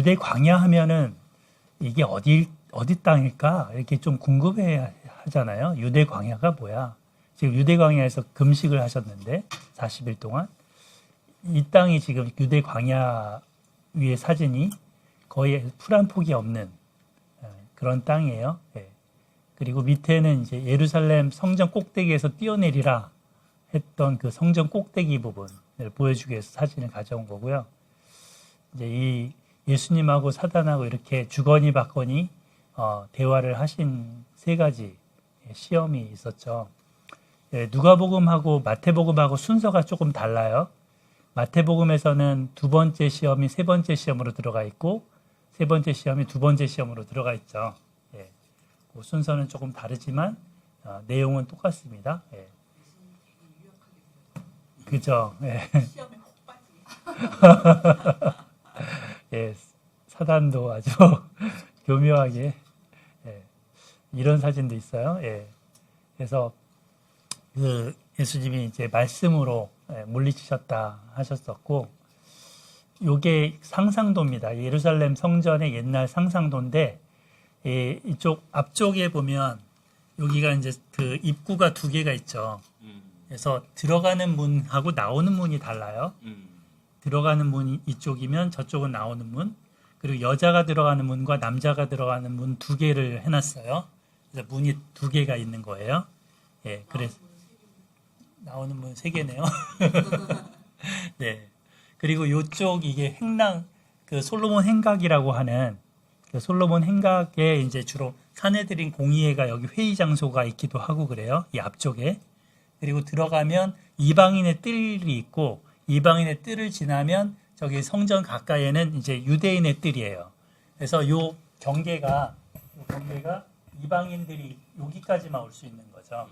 유대 광야 하면은 이게 어디 땅일까? 이렇게 좀 궁금해 하잖아요. 유대 광야가 뭐야? 지금 유대 광야에서 금식을 하셨는데 40일 동안 이 땅이 지금 유대 광야 위의 사진이 거의 풀 한 폭이 없는 그런 땅이에요. 예. 그리고 밑에는 이제 예루살렘 성전 꼭대기에서 뛰어내리라 했던 그 성전 꼭대기 부분을 보여주기 위해서 사진을 가져온 거고요. 이제 이 예수님하고 사단하고 이렇게 주거니 받거니 대화를 하신 세 가지 시험이 있었죠. 예, 누가복음하고 마태복음하고 순서가 조금 달라요. 마태복음에서는 두 번째 시험이 세 번째 시험으로 들어가 있고 세 번째 시험이 두 번째 시험으로 들어가 있죠. 예, 그 순서는 조금 다르지만 내용은 똑같습니다. 예. 그죠? 예. 시험에 복 빠지게. 예, 사단도 아주 교묘하게 이런 사진도 있어요. 예. 그래서 그 예수님이 이제 말씀으로 물리치셨다 하셨었고, 요게 상상도입니다. 예루살렘 성전의 옛날 상상도인데, 이쪽 앞쪽에 보면 여기가 이제 그 입구가 두 개가 있죠. 그래서 들어가는 문하고 나오는 문이 달라요. 들어가는 문이 이쪽이면 저쪽은 나오는 문. 그리고 여자가 들어가는 문과 남자가 들어가는 문 두 개를 해놨어요. 그래서 문이 두 개가 있는 거예요. 예, 그래서 나오는 문 세 개네요. 네. 그리고 요쪽 이게 그 솔로몬 행각이라고 하는 그 솔로몬 행각에 이제 주로 사내들인 공의회가 여기 회의 장소가 있기도 하고 그래요. 이 앞쪽에. 그리고 들어가면 이방인의 뜰이 있고 이방인의 뜰을 지나면 저기 성전 가까이에는 이제 유대인의 뜰이에요. 그래서 요 경계가 이방인들이 여기까지만 올 수 있는 거죠.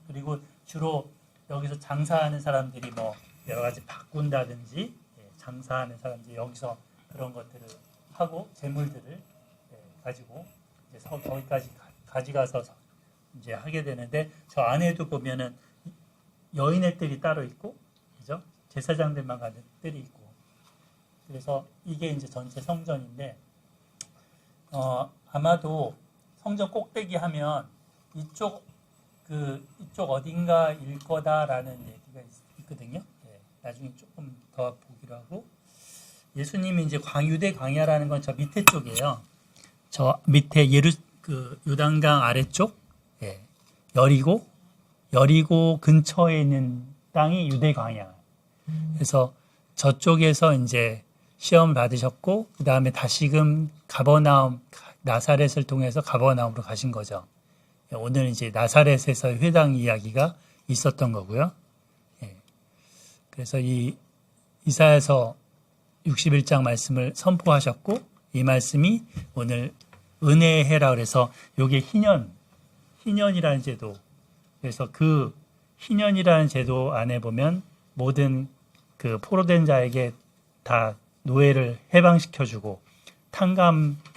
그리고 주로 여기서 장사하는 사람들이 뭐 여러 가지 바꾼다든지 장사하는 사람들이 여기서 그런 것들을 하고 재물들을 가지고 이제 거기까지 가져가서 이제 하게 되는데 저 안에도 보면은 여인의 뜰이 따로 있고, 그죠? 제사장들만 가는 뜰이 있고. 그래서 이게 이제 전체 성전인데, 아마도 성전 꼭대기 하면 이쪽 어딘가일 거다라는 얘기가 있거든요. 예, 나중에 조금 더 보기로 하고. 예수님이 이제 유대 광야라는 건 저 밑에 쪽이에요. 저 밑에 요단강 아래쪽, 예, 여리고 근처에 있는 땅이 유대 광야. 그래서 저쪽에서 이제 시험을 받으셨고, 그 다음에 다시금 나사렛을 통해서 가버나움으로 가신 거죠. 오늘 이제 나사렛에서 회당 이야기가 있었던 거고요. 예. 그래서 이 이사야서 61장 말씀을 선포하셨고, 이 말씀이 오늘 은혜의 해라 그래서 요게 희년이라는 제도. 그래서 그 희년이라는 제도 안에 보면 모든 그 포로된 자에게 다 노예를 해방시켜주고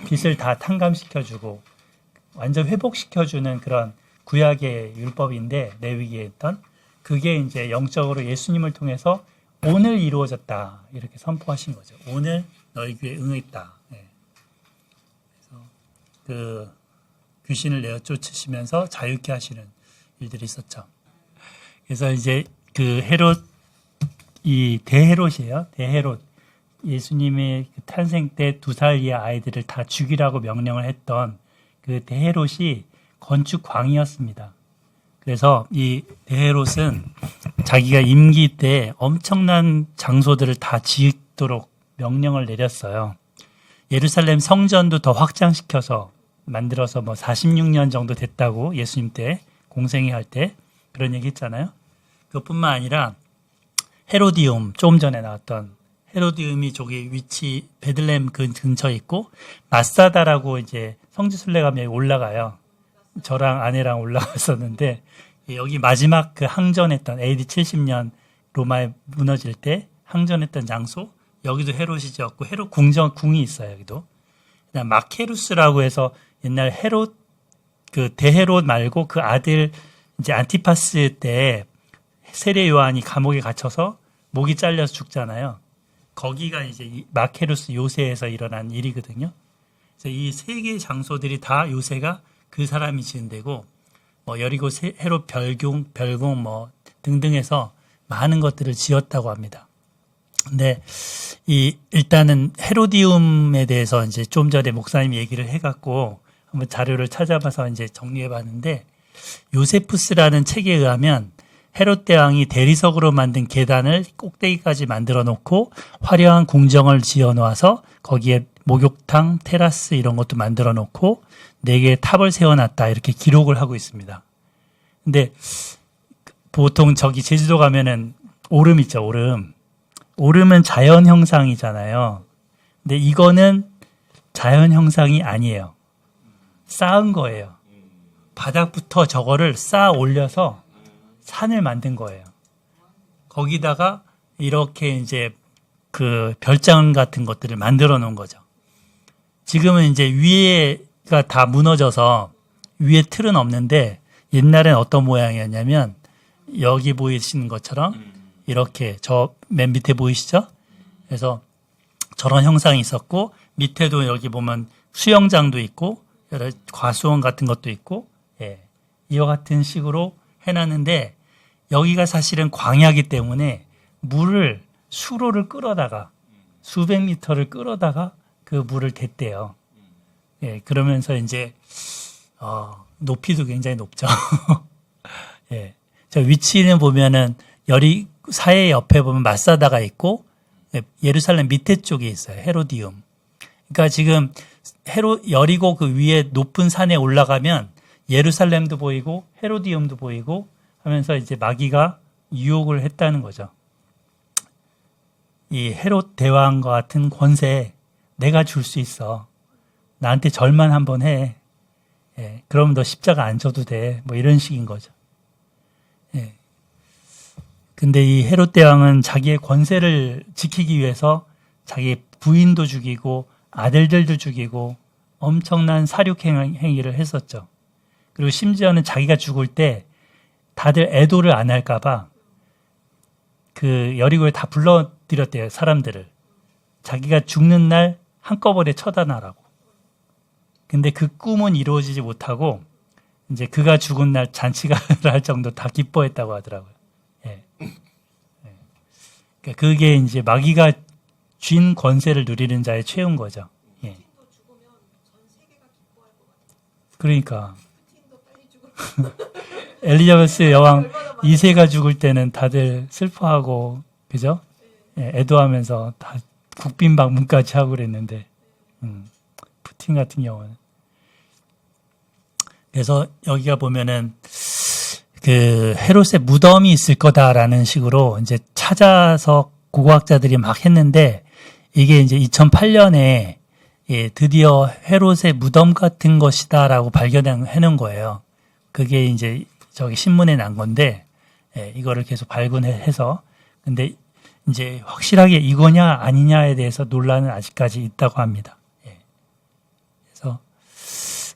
빚을 다 탕감시켜주고 완전 회복시켜주는 그런 구약의 율법인데 레위기에 있던 그게 이제 영적으로 예수님을 통해서 오늘 이루어졌다 이렇게 선포하신 거죠. 오늘 너희 귀에 응했다. 네. 그래서 그 귀신을 내어 쫓으시면서 자유케 하시는 일들이 있었죠. 그래서 이제 그 대헤롯이에요. 대헤롯. 예수님의 탄생 때 2살 이하 아이들을 다 죽이라고 명령을 했던 그 대헤롯이 건축광이었습니다. 그래서 이 대헤롯은 자기가 임기 때 엄청난 장소들을 다 짓도록 명령을 내렸어요. 예루살렘 성전도 더 확장시켜서 만들어서 46년 정도 됐다고 예수님 때 공생애 할 때 그런 얘기 했잖아요. 그것뿐만 아니라 헤로디움, 조금 전에 나왔던 헤로디움이 저기 위치 베들레헴 근처에 있고 마사다라고 이제 성지순례 가면 여기 올라가요. 저랑 아내랑 올라갔었는데 여기 마지막 그 항전했던 AD 70년 로마에 무너질 때 항전했던 장소 여기도 헤롯이 지었고 헤롯 궁이 있어요. 여기도. 그다음 마케루스라고 해서 옛날 헤롯 그 대헤롯 말고 그 아들 이제 안티파스 때 세례 요한이 감옥에 갇혀서 목이 잘려서 죽잖아요. 거기가 이제 이 마케루스 요새에서 일어난 일이거든요. 그래서 이 세 개의 장소들이 다 요새가 그 사람이 지은 데고, 뭐 여리고 헤롯 별궁 뭐 등등해서 많은 것들을 지었다고 합니다. 근데 일단은 헤로디움에 대해서 이제 좀 전에 목사님이 얘기를 해갖고 한번 자료를 찾아봐서 이제 정리해봤는데, 요세푸스라는 책에 의하면 헤롯 대왕이 대리석으로 만든 계단을 꼭대기까지 만들어 놓고 화려한 궁정을 지어 놓아서 거기에 목욕탕, 테라스 이런 것도 만들어 놓고 4개의 탑을 세워놨다, 이렇게 기록을 하고 있습니다. 근데 보통 저기 제주도 가면은 오름 있죠, 오름. 오름은 자연 형상이잖아요. 근데 이거는 자연 형상이 아니에요. 쌓은 거예요. 바닥부터 저거를 쌓아 올려서 산을 만든 거예요. 거기다가 이렇게 이제 그 별장 같은 것들을 만들어 놓은 거죠. 지금은 이제 위에가 다 무너져서 위에 틀은 없는데, 옛날엔 어떤 모양이었냐면 여기 보이시는 것처럼 이렇게 저 맨 밑에 보이시죠? 그래서 저런 형상이 있었고, 밑에도 여기 보면 수영장도 있고 여러 과수원 같은 것도 있고, 예, 이와 같은 식으로 해놨는데, 여기가 사실은 광야이기 때문에 물을 수로를 끌어다가 수백 미터를 끌어다가 그 물을 댔대요. 예, 그러면서 이제 높이도 굉장히 높죠. 예, 저 위치는 보면은 사해 옆에 보면 마사다가 있고, 예루살렘 밑에 쪽에 있어요. 헤로디움. 그러니까 지금 여리고 그 위에 높은 산에 올라가면 예루살렘도 보이고 헤로디움도 보이고 하면서 이제 마귀가 유혹을 했다는 거죠. 이 헤롯 대왕과 같은 권세 내가 줄 수 있어. 나한테 절만 한번 해. 예, 그럼 너 십자가 안 져도 돼. 뭐 이런 식인 거죠. 예. 근데 이 헤롯 대왕은 자기의 권세를 지키기 위해서 자기 부인도 죽이고 아들들도 죽이고 엄청난 사륙 행위를 했었죠. 그리고 심지어는 자기가 죽을 때 다들 애도를 안 할까봐 그 여리고에 다 불러들였대요, 사람들을. 자기가 죽는 날 한꺼번에 처단하라고. 근데 그 꿈은 이루어지지 못하고 이제 그가 죽은 날 잔치가 할 정도 다 기뻐했다고 하더라고요. 예. 그러니까 그게 이제 마귀가 쥔 권세를 누리는 자의 최후인 거죠. 예. 그러니까 엘리자베스 여왕 2세가 죽을 때는 다들 슬퍼하고, 그죠? 예, 애도하면서 다 국빈 방문까지 하고 그랬는데, 푸틴 같은 경우는. 그래서 여기가 보면은 그 헤롯의 무덤이 있을 거다라는 식으로 이제 찾아서 고고학자들이 막 했는데, 이게 이제 2008년에 예, 드디어 헤롯의 무덤 같은 것이다라고 발견해놓은 거예요. 그게 이제 저기 신문에 난 건데, 예, 이거를 계속 발견해서, 근데 이제 확실하게 이거냐 아니냐에 대해서 논란은 아직까지 있다고 합니다. 예. 그래서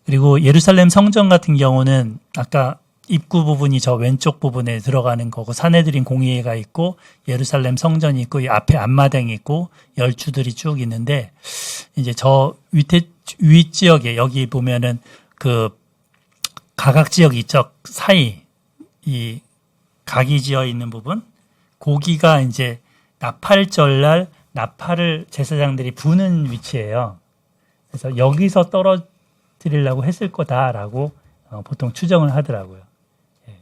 그리고 예루살렘 성전 같은 경우는 아까 입구 부분이 저 왼쪽 부분에 들어가는 거고, 사내들인 공회가 있고 예루살렘 성전이 있고 이 앞에 앞마당이 있고 열주들이 쭉 있는데, 이제 저 위 지역에 여기 보면은 그 가각 지역이 있죠. 사이 이 각이 지어 있는 부분, 고기가 이제 나팔절날 나팔을 제사장들이 부는 위치예요. 그래서 여기서 떨어뜨리려고 했을 거다라고 보통 추정을 하더라고요. 예.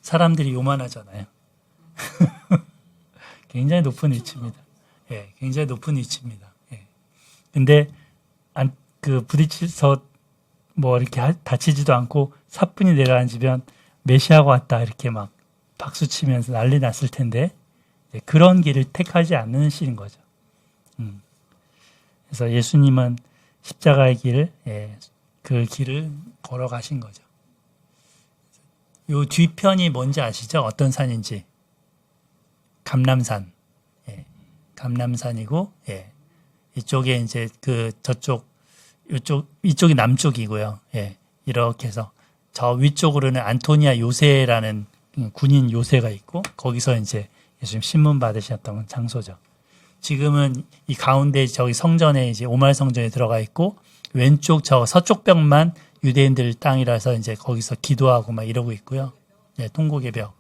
사람들이 요만하잖아요. 굉장히 높은 위치입니다. 예, 굉장히 높은 위치입니다. 예. 근데 부딪혀서 뭐 이렇게 다치지도 않고 사뿐히 내려앉으면 메시아가 왔다 이렇게 막 박수 치면서 난리 났을 텐데, 그런 길을 택하지 않는 시인 거죠. 그래서 예수님은 십자가의 길, 예, 그 길을 걸어가신 거죠. 요 뒤편이 뭔지 아시죠? 어떤 산인지. 감람산. 예, 감람산이고, 예, 이쪽에 이제 이쪽이 남쪽이고요. 예, 이렇게 해서 저 위쪽으로는 안토니아 요새라는 군인 요새가 있고, 거기서 이제 예수님 신문 받으셨던 장소죠. 지금은 이 가운데 저기 성전에 이제 오말 성전에 들어가 있고 왼쪽 저 서쪽 벽만 유대인들 땅이라서 이제 거기서 기도하고 막 이러고 있고요. 네, 통곡의 벽.